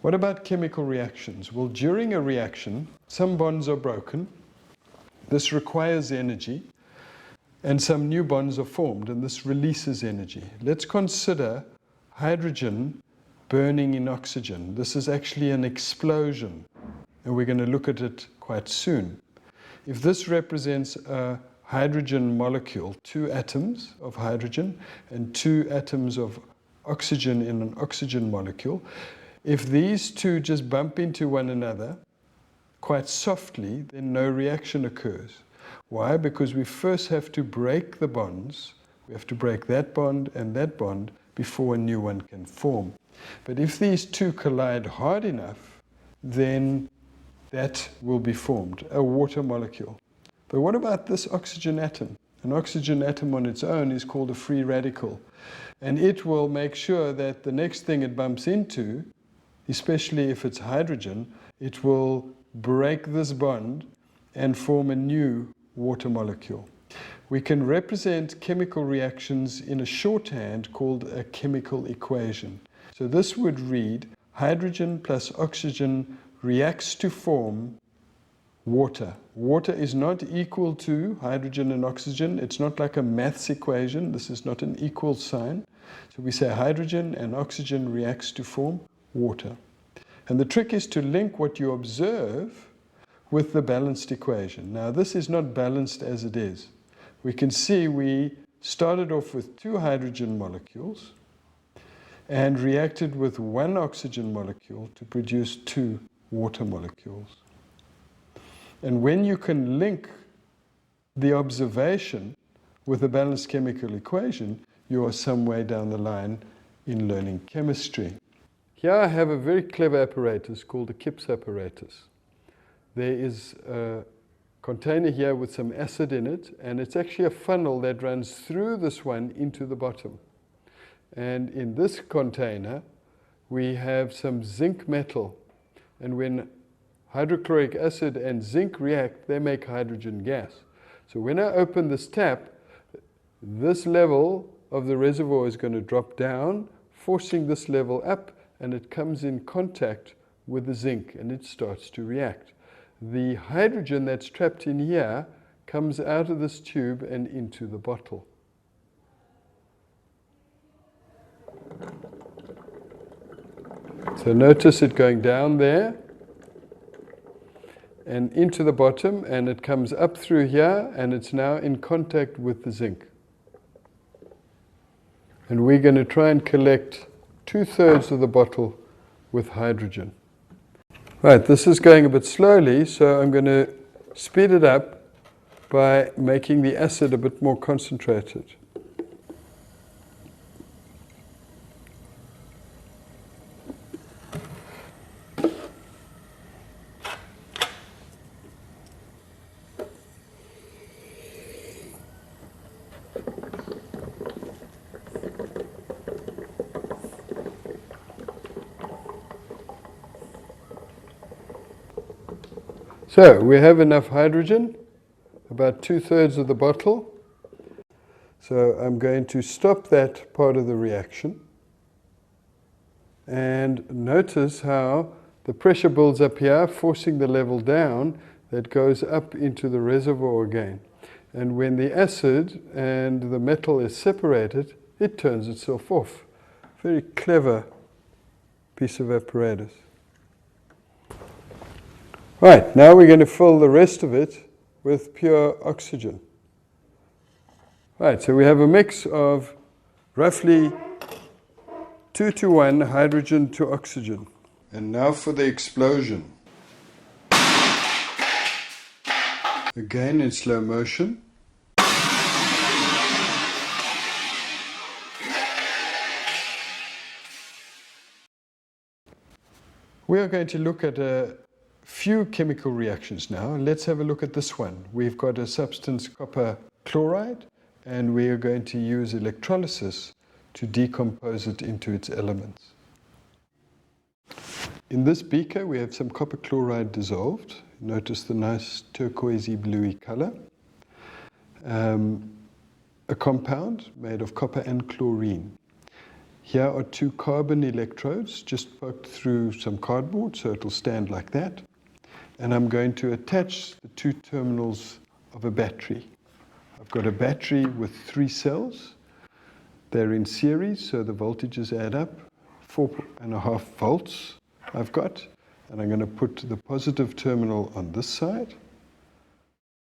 What about chemical reactions? Well, during a reaction, some bonds are broken. This requires energy, and some new bonds are formed, and this releases energy. Let's consider hydrogen burning in oxygen. This is actually an explosion, and we're going to look at it quite soon. If this represents a hydrogen molecule, 2 atoms of hydrogen and 2 atoms of oxygen in an oxygen molecule, if these two just bump into one another quite softly, then no reaction occurs. Why? Because we first have to break the bonds. We have to break that bond and that bond before a new one can form. But if these two collide hard enough, then that will be formed, a water molecule. But what about this oxygen atom? An oxygen atom on its own is called a free radical. And it will make sure that the next thing it bumps into, especially if it's hydrogen, it will break this bond and form a new water molecule. We can represent chemical reactions in a shorthand called a chemical equation. So this would read, hydrogen plus oxygen reacts to form water. Water is not equal to hydrogen and oxygen. It's not like a maths equation. This is not an equal sign. So we say hydrogen and oxygen reacts to form water. And the trick is to link what you observe with the balanced equation. Now this is not balanced as it is. We can see we started off with 2 hydrogen molecules and reacted with 1 oxygen molecule to produce 2 water molecules. And when you can link the observation with a balanced chemical equation, you are some way down the line in learning chemistry. Here I have a very clever apparatus called the Kips apparatus. There is a container here with some acid in it, and it's actually a funnel that runs through this one into the bottom. And in this container, we have some zinc metal. And when hydrochloric acid and zinc react, they make hydrogen gas. So when I open this tap, this level of the reservoir is going to drop down, forcing this level up, and it comes in contact with the zinc, and it starts to react. The hydrogen that's trapped in here comes out of this tube and into the bottle. So notice it going down there and into the bottom, and it comes up through here, and it's now in contact with the zinc. And we're going to try and collect 2/3 of the bottle with hydrogen. Right, this is going a bit slowly, so I'm going to speed it up by making the acid a bit more concentrated. So we have enough hydrogen, about 2/3 of the bottle. So I'm going to stop that part of the reaction. And notice how the pressure builds up here, forcing the level down, that goes up into the reservoir again. And when the acid and the metal is separated, it turns itself off. Very clever piece of apparatus. Right, now we're going to fill the rest of it with pure oxygen. Right, so we have a mix of roughly 2:1 hydrogen to oxygen. And now for the explosion. Again in slow motion. We are going to look at a few chemical reactions now. Let's have a look at this one. We've got a substance, copper chloride, and we are going to use electrolysis to decompose it into its elements. In this beaker we have some copper chloride dissolved. Notice the nice turquoisey bluey color. A compound made of copper and chlorine. Here are 2 carbon electrodes, just poked through some cardboard so it'll stand like that. And I'm going to attach the 2 terminals of a battery. I've got a battery with 3 cells. They're in series, so the voltages add up. 4.5 volts I've got. And I'm going to put the positive terminal on this side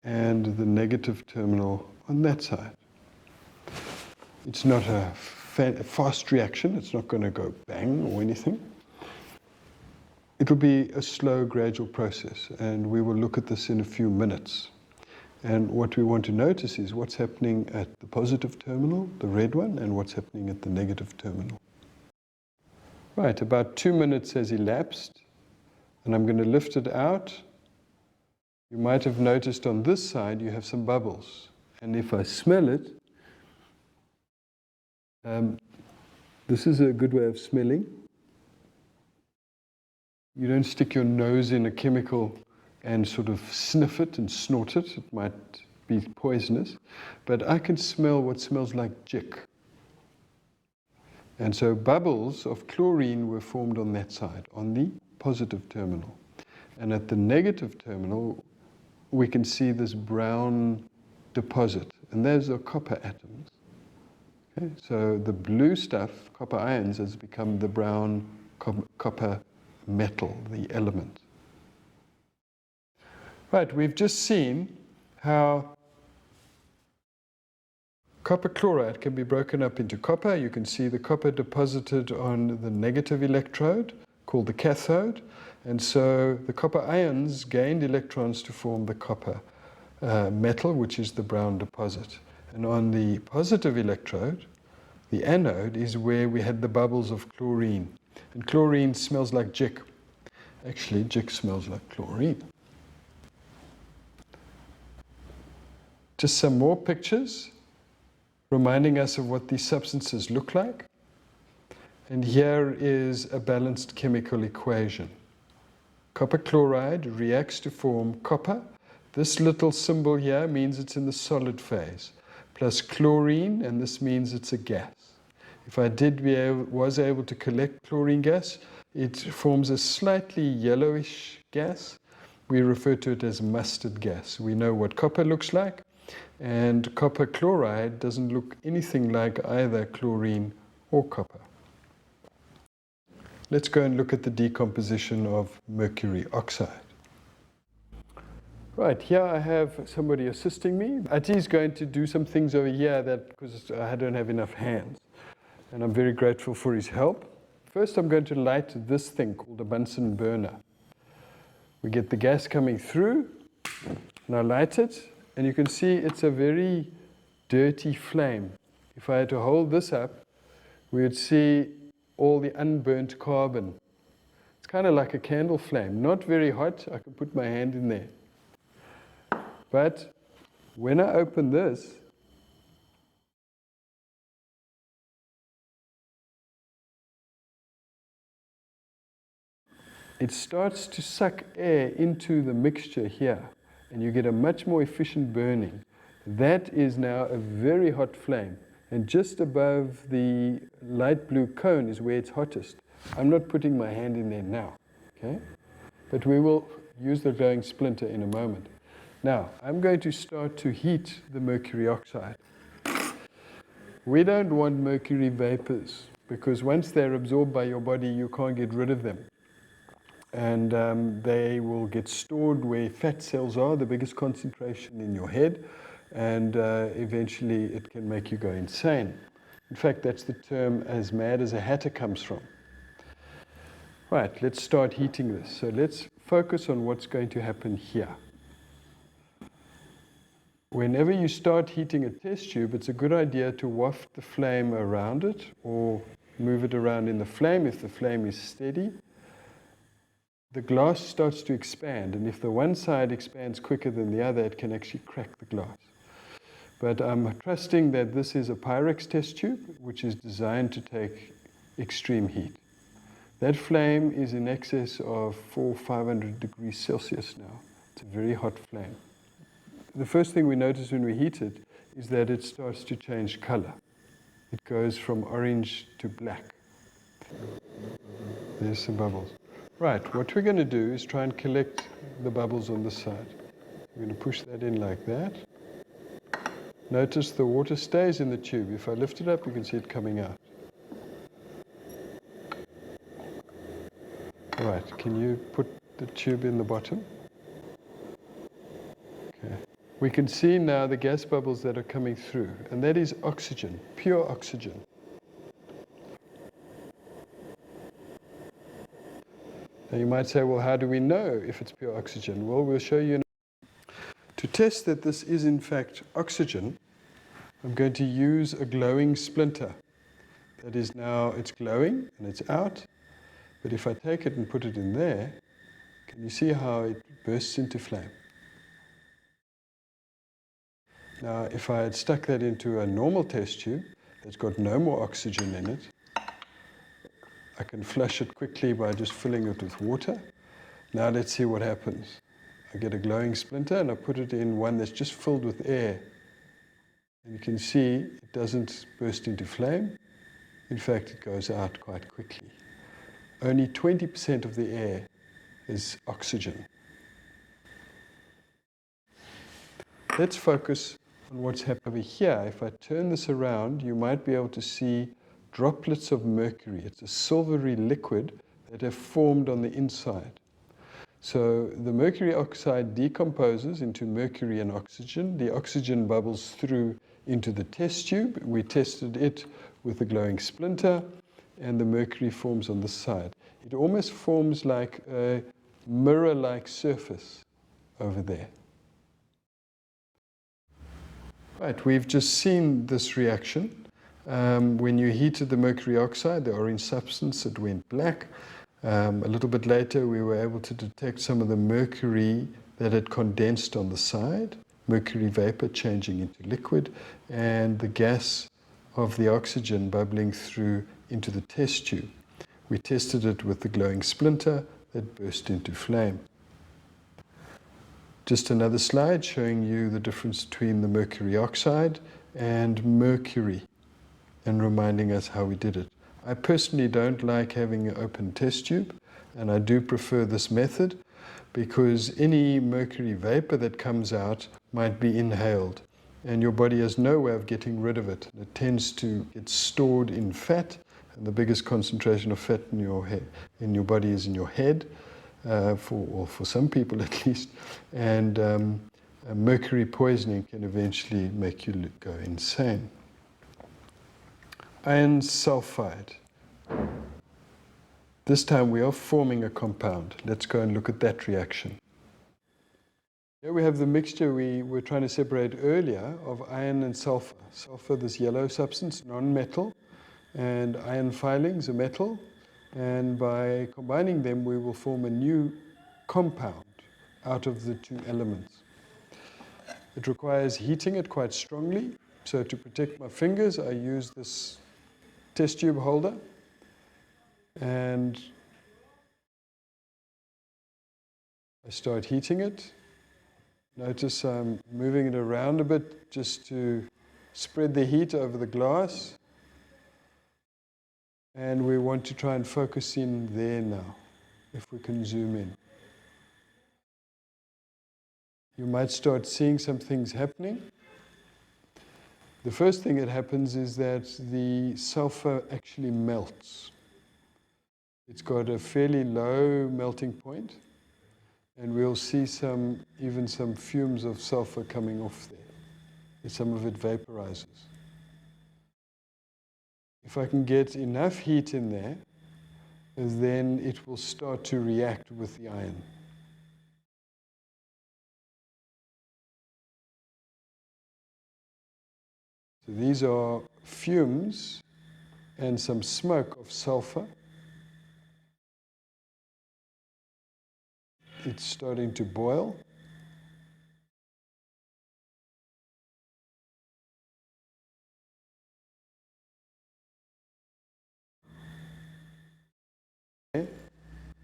and the negative terminal on that side. It's not a fast reaction. It's not going to go bang or anything. It'll be a slow, gradual process, and we will look at this in a few minutes. And what we want to notice is what's happening at the positive terminal, the red one, and what's happening at the negative terminal. Right, about 2 minutes has elapsed, and I'm going to lift it out. You might have noticed on this side you have some bubbles. And if I smell it, this is a good way of smelling. You don't stick your nose in a chemical and sort of sniff it and snort it. It might be poisonous. But I can smell what smells like jick. And so bubbles of chlorine were formed on that side, on the positive terminal. And at the negative terminal, we can see this brown deposit. And those are copper atoms. Okay? So the blue stuff, copper ions, has become the brown copper metal, the element. Right, we've just seen how copper chloride can be broken up into copper. You can see the copper deposited on the negative electrode, called the cathode. And so the copper ions gained electrons to form the copper metal, which is the brown deposit. And on the positive electrode, the anode, is where we had the bubbles of chlorine. And chlorine smells like jick. Actually, jick smells like chlorine. Just some more pictures reminding us of what these substances look like. And here is a balanced chemical equation. Copper chloride reacts to form copper. This little symbol here means it's in the solid phase, plus chlorine, and this means it's a gas. If I was able to collect chlorine gas, it forms a slightly yellowish gas. We refer to it as mustard gas. We know what copper looks like, and copper chloride doesn't look anything like either chlorine or copper. Let's go and look at the decomposition of mercury oxide. Right, here I have somebody assisting me. Ati's going to do some things over here because I don't have enough hands. And I'm very grateful for his help. First, I'm going to light this thing called a Bunsen burner. We get the gas coming through, and I light it, and you can see it's a very dirty flame. If I had to hold this up, we would see all the unburnt carbon. It's kind of like a candle flame, not very hot. I can put my hand in there. But when I open this, it starts to suck air into the mixture here, and you get a much more efficient burning. That is now a very hot flame, and just above the light blue cone is where it's hottest. I'm not putting my hand in there now, okay? But we will use the glowing splinter in a moment. Now, I'm going to start to heat the mercury oxide. We don't want mercury vapors, because once they're absorbed by your body, you can't get rid of them. And they will get stored where fat cells are, the biggest concentration in your head, and eventually it can make you go insane. In fact, that's the term "as mad as a hatter" comes from. Right, let's start heating this. So let's focus on what's going to happen here. Whenever you start heating a test tube, it's a good idea to waft the flame around it or move it around in the flame if the flame is steady. The glass starts to expand, and if the one side expands quicker than the other, it can actually crack the glass. But I'm trusting that this is a Pyrex test tube, which is designed to take extreme heat. That flame is in excess of 400-500 degrees Celsius now. It's a very hot flame. The first thing we notice when we heat it is that it starts to change color. it goes from orange to black. There's some bubbles. Right, what we're going to do is try and collect the bubbles on this side. We're going to push that in like that. Notice the water stays in the tube. If I lift it up, you can see it coming out. Right, can you put the tube in the bottom? Okay. We can see now the gas bubbles that are coming through, and that is oxygen, pure oxygen. Now you might say, well, how do we know if it's pure oxygen? Well, we'll show you. To test that this is in fact oxygen, I'm going to use a glowing splinter. That is now, it's glowing and it's out. But if I take it and put it in there, can you see how it bursts into flame? Now, if I had stuck that into a normal test tube that's got no more oxygen in it, I can flush it quickly by just filling it with water. Now let's see what happens. I get a glowing splinter and I put it in one that's just filled with air. And you can see it doesn't burst into flame. In fact, it goes out quite quickly. Only 20% of the air is oxygen. Let's focus on what's happening over here. If I turn this around, you might be able to see droplets of mercury. It's a silvery liquid that have formed on the inside. So the mercury oxide decomposes into mercury and oxygen. The oxygen bubbles through into the test tube. We tested it with a glowing splinter, and the mercury forms on the side. It almost forms like a mirror-like surface over there. Right, we've just seen this reaction. When you heated the mercury oxide, the orange substance, it went black. A little bit later, we were able to detect some of the mercury that had condensed on the side, mercury vapor changing into liquid, and the gas of the oxygen bubbling through into the test tube. We tested it with the glowing splinter that burst into flame. Just another slide showing you the difference between the mercury oxide and mercury and reminding us how we did it. I personally don't like having an open test tube, and I do prefer this method because any mercury vapor that comes out might be inhaled, and your body has no way of getting rid of it. It tends to get stored in fat, and the biggest concentration of fat in your head, in your body, is in your head, for some people at least, and mercury poisoning can eventually make you go insane. Iron sulfide. This time we are forming a compound. Let's go and look at that reaction. Here we have the mixture we were trying to separate earlier of iron and sulfur. Sulfur, this yellow substance, non-metal, and iron filings, a metal. And by combining them, we will form a new compound out of the two elements. It requires heating it quite strongly. So to protect my fingers, I use this test tube holder, and I start heating it. Notice I'm moving it around a bit just to spread the heat over the glass. And we want to try and focus in there now, if we can zoom in. You might start seeing some things happening. The first thing that happens is that the sulfur actually melts. It's got a fairly low melting point, and we'll see even some fumes of sulfur coming off there. And some of it vaporizes. If I can get enough heat in there, then it will start to react with the iron. So these are fumes and some smoke of sulfur. It's starting to boil.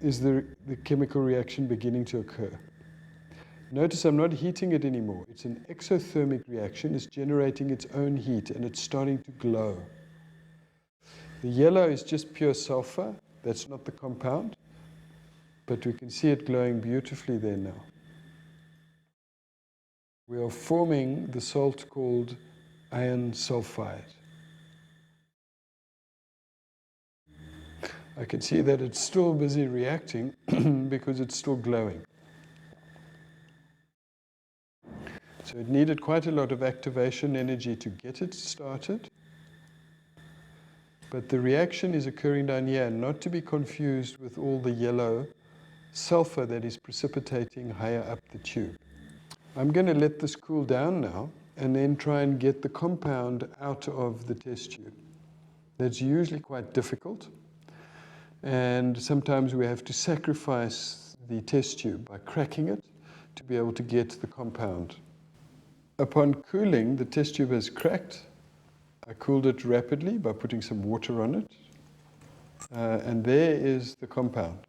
Is the chemical reaction beginning to occur? Notice I'm not heating it anymore. It's an exothermic reaction. It's generating its own heat, and it's starting to glow. The yellow is just pure sulfur. That's not the compound. But we can see it glowing beautifully there now. We are forming the salt called iron sulfide. I can see that it's still busy reacting because it's still glowing. So it needed quite a lot of activation energy to get it started. But the reaction is occurring down here, not to be confused with all the yellow sulfur that is precipitating higher up the tube. I'm going to let this cool down now and then try and get the compound out of the test tube. That's usually quite difficult, and sometimes we have to sacrifice the test tube by cracking it to be able to get the compound. Upon cooling, the test tube has cracked. I cooled it rapidly by putting some water on it, and there is the compound.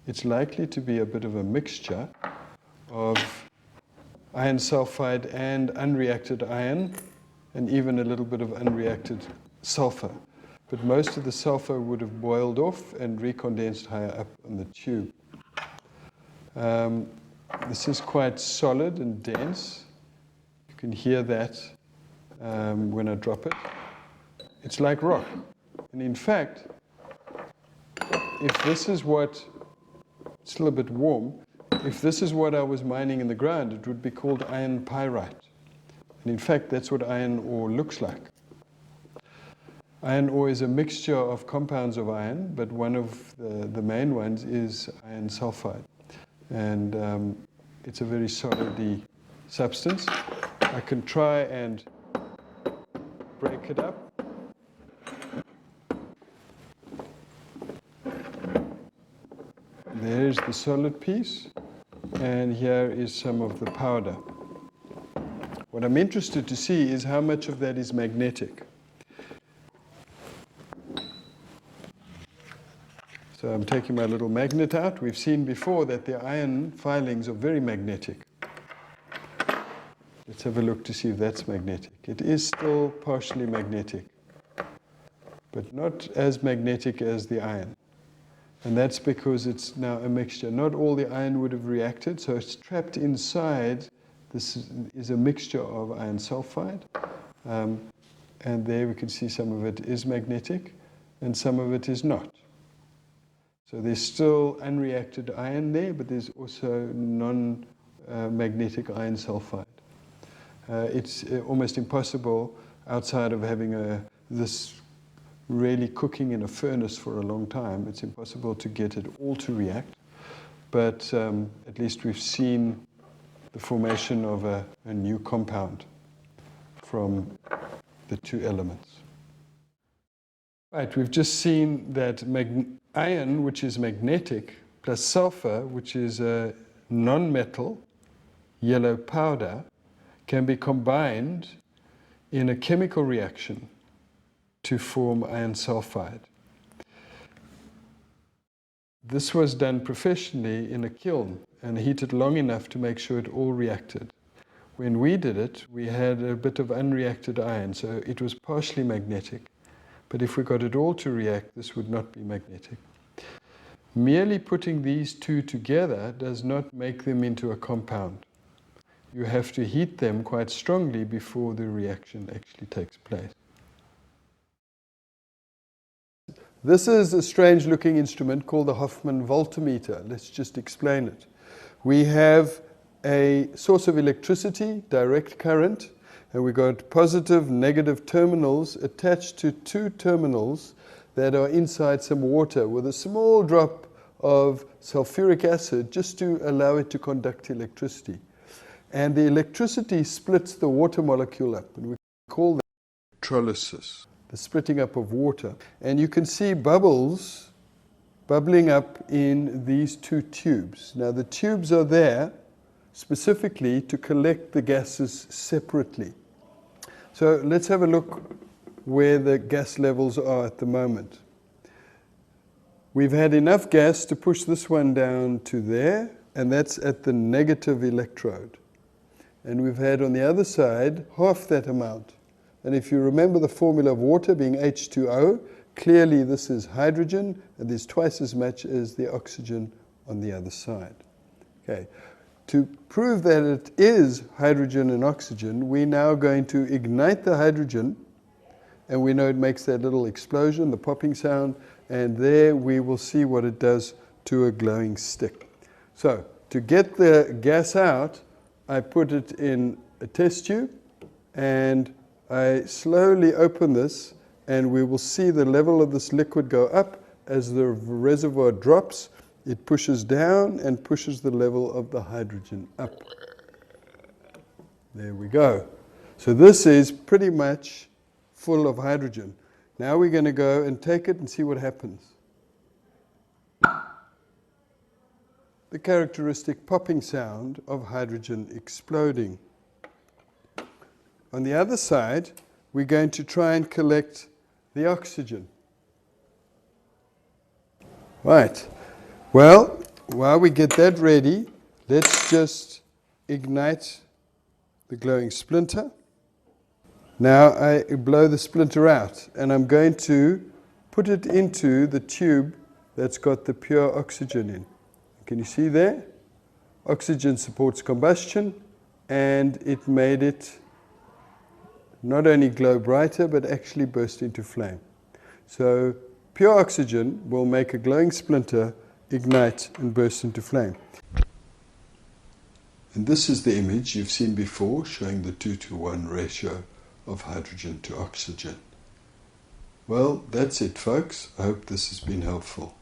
It's likely to be a bit of a mixture of iron sulfide and unreacted iron, and even a little bit of unreacted sulfur. But most of the sulfur would have boiled off and recondensed higher up on the tube. This is quite solid and dense. You can hear that when I drop it. It's like rock. And in fact, if this is what, it's still a bit warm, if this is what I was mining in the ground, it would be called iron pyrite. And in fact, that's what iron ore looks like. Iron ore is a mixture of compounds of iron, but one of the main ones is iron sulfide. And it's a very solid substance. I can try and break it up. There's the solid piece, and here is some of the powder. What I'm interested to see is how much of that is magnetic. So I'm taking my little magnet out. We've seen before that the iron filings are very magnetic. Let's have a look to see if that's magnetic. It is still partially magnetic, but not as magnetic as the iron. And that's because it's now a mixture. Not all the iron would have reacted, so it's trapped inside. This is a mixture of iron sulfide. And there we can see some of it is magnetic, and some of it is not. So there's still unreacted iron there, but there's also non-magnetic iron sulfide. It's almost impossible, outside of having this really cooking in a furnace for a long time, it's impossible to get it all to react. But at least we've seen the formation of a new compound from the two elements. Right, we've just seen that iron, which is magnetic, plus sulfur, which is a non-metal, yellow powder, can be combined in a chemical reaction to form iron sulfide. This was done professionally in a kiln and heated long enough to make sure it all reacted. When we did it, we had a bit of unreacted iron, so it was partially magnetic. But if we got it all to react, this would not be magnetic. Merely putting these two together does not make them into a compound. You have to heat them quite strongly before the reaction actually takes place. This is a strange looking instrument called the Huffman Voltmeter. Let's just explain it. We have a source of electricity, direct current, and we've got positive, negative terminals attached to two terminals that are inside some water with a small drop of sulfuric acid just to allow it to conduct electricity. And the electricity splits the water molecule up, and we call that electrolysis, the splitting up of water. And you can see bubbles bubbling up in these two tubes. Now the tubes are there specifically to collect the gases separately. So let's have a look where the gas levels are at the moment. We've had enough gas to push this one down to there, and that's at the negative electrode. And we've had on the other side half that amount. And if you remember the formula of water being H2O, Clearly this is hydrogen, and there's twice as much as the oxygen on the other side. Okay. To prove that it is hydrogen and oxygen, we're now going to ignite the hydrogen, and we know it makes that little explosion, the popping sound, and there we will see what it does to a glowing stick. So, to get the gas out, I put it in a test tube, and I slowly open this, and we will see the level of this liquid go up. As the reservoir drops, it pushes down and pushes the level of the hydrogen up. There we go. So this is pretty much full of hydrogen. Now we're going to go and take it and see what happens. The characteristic popping sound of hydrogen exploding. On the other side, we're going to try and collect the oxygen. Right. Well, while we get that ready, let's just ignite the glowing splinter. Now I blow the splinter out, and I'm going to put it into the tube that's got the pure oxygen in. Can you see there? Oxygen supports combustion, and it made it not only glow brighter, but actually burst into flame. So pure oxygen will make a glowing splinter ignite and burst into flame. And this is the image you've seen before, showing the 2-to-1 ratio of hydrogen to oxygen. Well, that's it, folks. I hope this has been helpful.